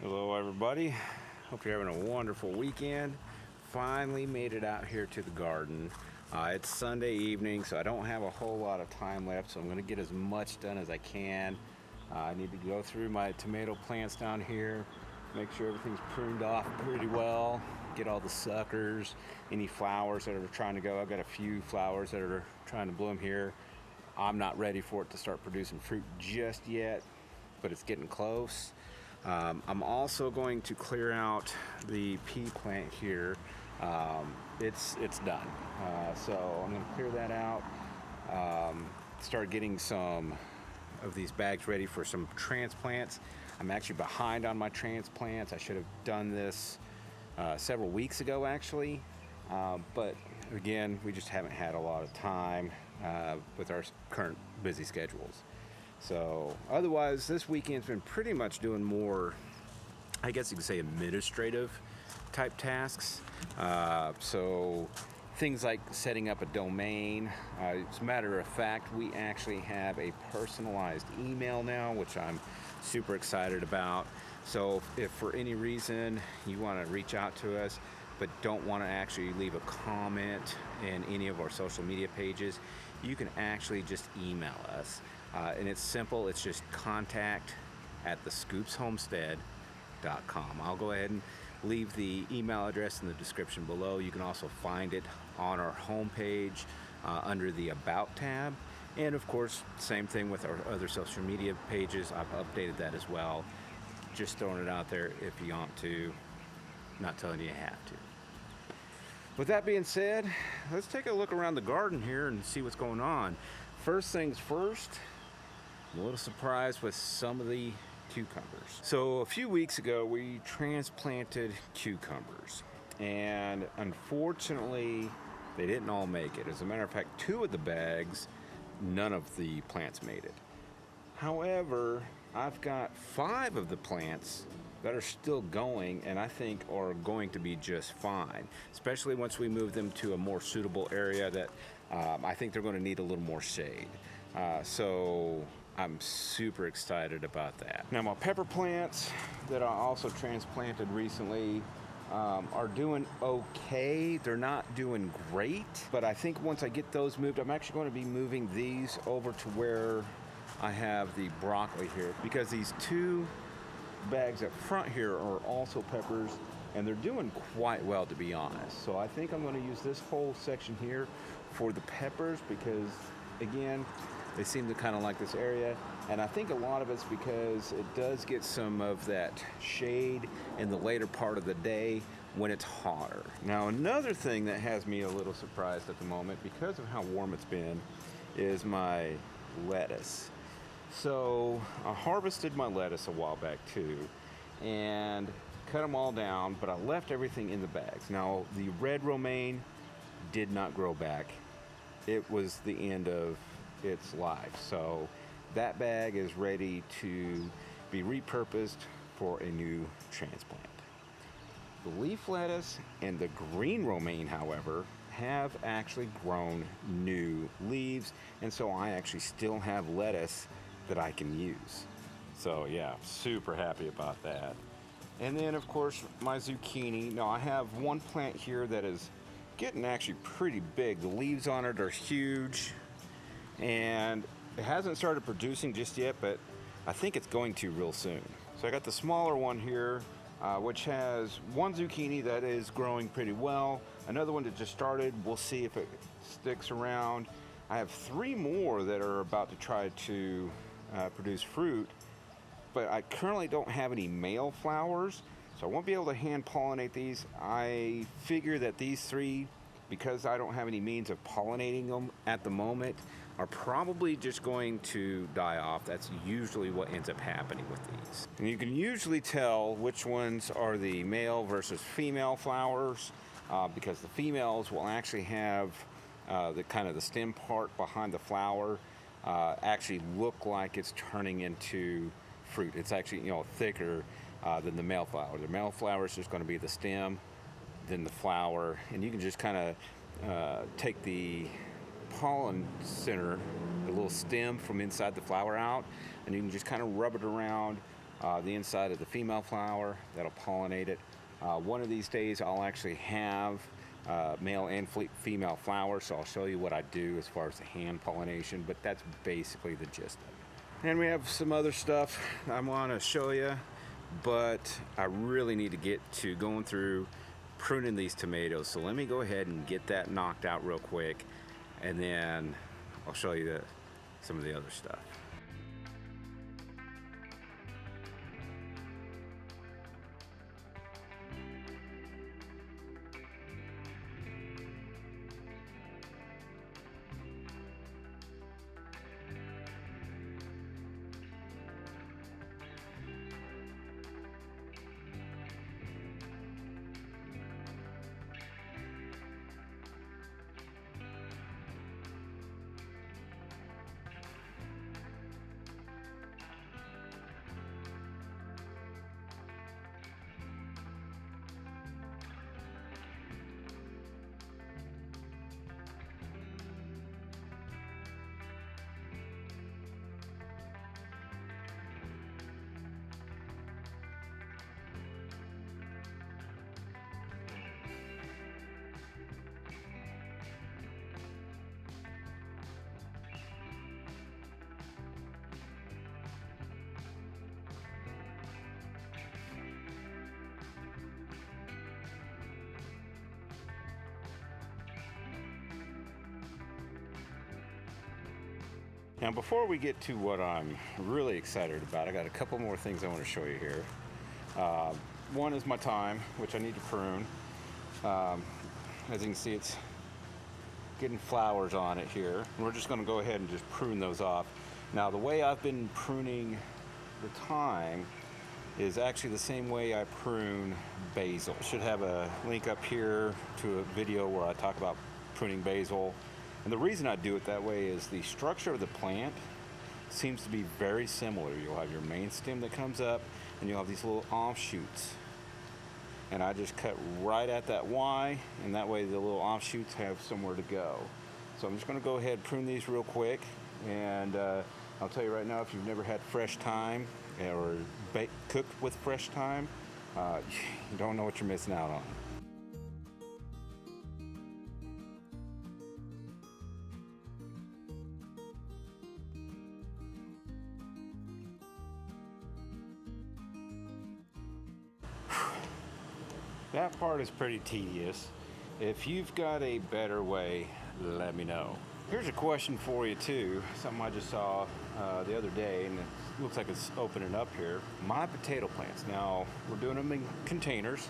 Hello everybody, hope you're having a wonderful weekend. Finally made it out here to the garden. It's Sunday evening, so I don't have a whole lot of time left, so I'm going to get as much done as I can. I need to go through my tomato plants down here, make sure everything's pruned off pretty well, get all the suckers, any flowers that are trying to go. I've got a few flowers that are trying to bloom here. I'm not ready for it to start producing fruit just yet, but it's getting close. I'm also going to clear out the pea plant here. It's done. So I'm going to clear that out, start getting some of these bags ready for some transplants. I'm actually behind on my transplants. I should have done this several weeks ago actually, but again, we just haven't had a lot of time with our current busy schedules. So otherwise, this weekend's been pretty much doing more, I guess you could say, administrative type tasks. So things like setting up a domain. As a matter of fact, we actually have a personalized email now, which I'm super excited about. So if for any reason you want to reach out to us, but don't want to actually leave a comment in any of our social media pages, you can actually just email us. And it's simple, it's just contact@thescoopshomestead.com. I'll go ahead and leave the email address in the description below. You can also find it on our homepage under the About tab. And of course, same thing with our other social media pages. I've updated that as well. Just throwing it out there if you want to, not telling you have to. With that being said, let's take a look around the garden here and see what's going on. First things first, I'm a little surprised with some of the cucumbers. So a few weeks ago, we transplanted cucumbers, and unfortunately, they didn't all make it. As a matter of fact, 2 of the bags, none of the plants made it. However, I've got 5 of the plants that are still going, and I think are going to be just fine, especially once we move them to a more suitable area that I think they're going to need a little more shade. So I'm super excited about that. Now my pepper plants that I also transplanted recently are doing okay. They're not doing great, but I think once I get those moved, I'm actually going to be moving these over to where I have the broccoli here, because these 2 bags up front here are also peppers, and they're doing quite well, to be honest. So I think I'm going to use this whole section here for the peppers, because again, they seem to kind of like this area, and I think a lot of it's because it does get some of that shade in the later part of the day when it's hotter. Now another thing that has me a little surprised at the moment, because of how warm it's been, is my lettuce. So I harvested my lettuce a while back too, and cut them all down, but I left everything in the bags. Now the red romaine did not grow back. It was the end of its life. So that bag is ready to be repurposed for a new transplant. The leaf lettuce and the green romaine, however, have actually grown new leaves, and so I actually still have lettuce that I can use. So yeah, super happy about that. And then of course my zucchini. Now I have one plant here that is getting actually pretty big. The leaves on it are huge, and it hasn't started producing just yet, but I think it's going to real soon. So I got the smaller one here, which has one zucchini that is growing pretty well, another one that just started. We'll see if it sticks around. I have 3 more that are about to try to produce fruit, but I currently don't have any male flowers, so I won't be able to hand pollinate these. I figure that these 3, because I don't have any means of pollinating them at the moment, are probably just going to die off. That's usually what ends up happening with these. And you can usually tell which ones are the male versus female flowers, because the females will actually have the kind of the stem part behind the flower actually look like it's turning into fruit. It's actually, thicker than the male flower. The male flower is just going to be the stem, then the flower, and you can just kind of take the pollen center, the little stem from inside the flower out, and you can just kind of rub it around the inside of the female flower. That'll pollinate it. One of these days I'll actually have male and female flowers, so I'll show you what I do as far as the hand pollination, but that's basically the gist of it. And we have some other stuff I want to show you, but I really need to get to going through pruning these tomatoes, so let me go ahead and get that knocked out real quick, and then I'll show you some of the other stuff. Now, before we get to what I'm really excited about, I got a couple more things I want to show you here. One is my thyme, which I need to prune. As you can see, it's getting flowers on it here. And we're just going to go ahead and just prune those off. Now, the way I've been pruning the thyme is actually the same way I prune basil. I should have a link up here to a video where I talk about pruning basil. And the reason I do it that way is the structure of the plant seems to be very similar. You'll have your main stem that comes up, and you'll have these little offshoots. And I just cut right at that Y, and that way the little offshoots have somewhere to go. So I'm just going to go ahead and prune these real quick. And I'll tell you right now, if you've never had fresh thyme or cooked with fresh thyme, you don't know what you're missing out on. That part is pretty tedious. If you've got a better way, let me know. Here's a question for you too, something I just saw the other day, and it looks like it's opening up here. My potato plants, now we're doing them in containers.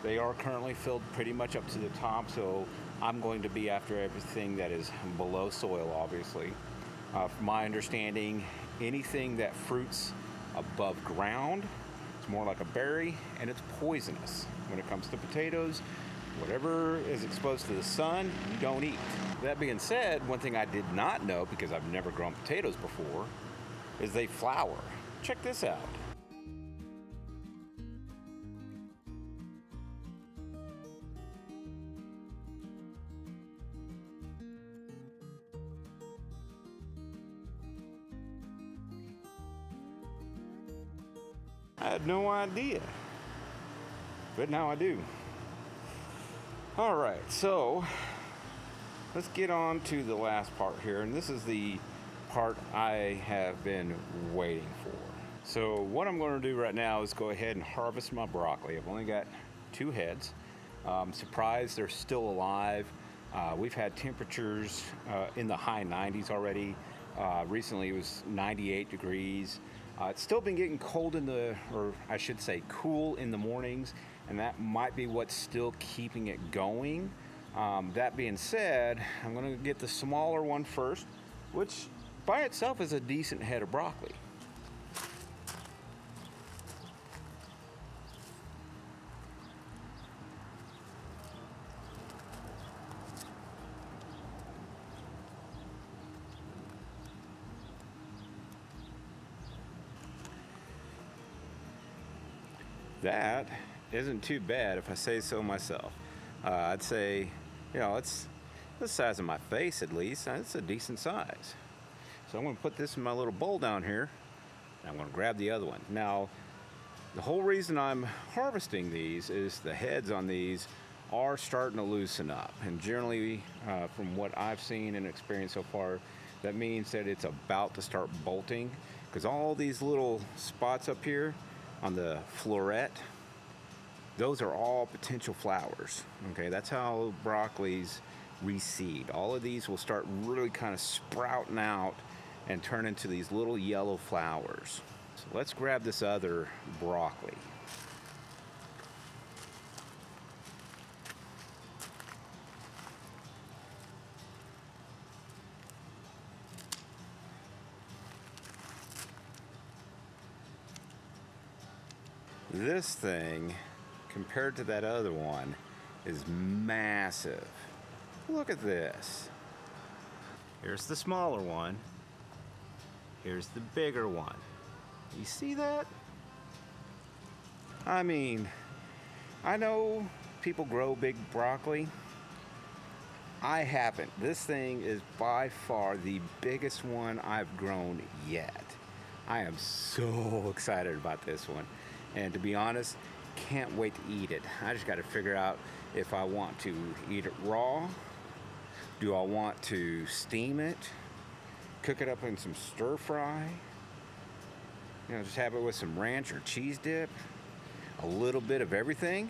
They are currently filled pretty much up to the top, so I'm going to be after everything that is below soil, obviously. From my understanding, anything that fruits above ground, it's more like a berry, and it's poisonous. When it comes to potatoes, whatever is exposed to the sun, you don't eat. That being said, one thing I did not know, because I've never grown potatoes before, is they flower. Check this out. I had no idea, but now I do. All right, so let's get on to the last part here, and this is the part I have been waiting for. So what I'm going to do right now is go ahead and harvest my broccoli. I've only got 2 heads. I'm surprised they're still alive. We've had temperatures in the high 90s already. Recently it was 98 degrees. It's still been getting cold or I should say cool in the mornings, and that might be what's still keeping it going. That being said, I'm going to get the smaller one first, which by itself is a decent head of broccoli. That isn't too bad if I say so myself. I'd say, it's the size of my face at least. It's a decent size. So I'm going to put this in my little bowl down here, and I'm going to grab the other one. Now, The whole reason I'm harvesting these is the heads on these are starting to loosen up, and generally from what I've seen and experienced so far, that means that it's about to start bolting, because all these little spots up here on the floret, those are all potential flowers. Okay, that's how broccolis reseed. All of these will start really kind of sprouting out and turn into these little yellow flowers. So let's grab this other broccoli. This thing, compared to that other one, is massive. Look at this. Here's the smaller one. Here's the bigger one. You see that? I mean, I know people grow big broccoli. I haven't. This thing is by far the biggest one I've grown yet. I am so excited about this one. And to be honest, can't wait to eat it. I just got to figure out if I want to eat it raw. Do I want to steam it? Cook it up in some stir fry? You know, just have it with some ranch or cheese dip? A little bit of everything?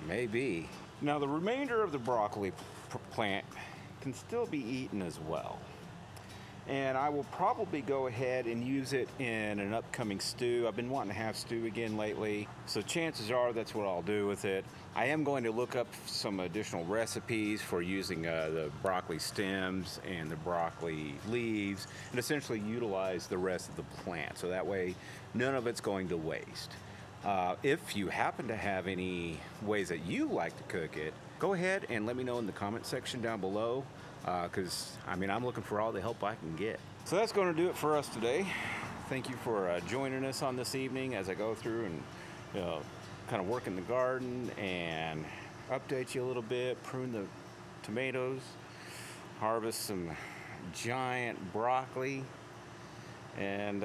Maybe. Now the remainder of the broccoli plant can still be eaten as well. And I will probably go ahead and use it in an upcoming stew. I've been wanting to have stew again lately, so chances are that's what I'll do with it. I am going to look up some additional recipes for using the broccoli stems and the broccoli leaves and essentially utilize the rest of the plant, so that way none of it's going to waste. If you happen to have any ways that you like to cook it, go ahead and let me know in the comment section down below, because I mean, I'm looking for all the help I can get. So that's going to do it for us today. Thank you for joining us on this evening as I go through and kind of work in the garden and update you a little bit, prune the tomatoes, harvest some giant broccoli, and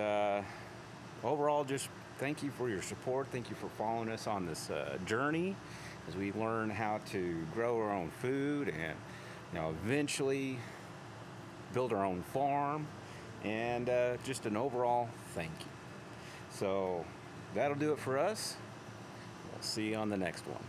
overall just thank you for your support. Thank you for following us on this journey as we learn how to grow our own food and eventually build our own farm, and just an overall thank you. So that'll do it for us. We'll see you on the next one.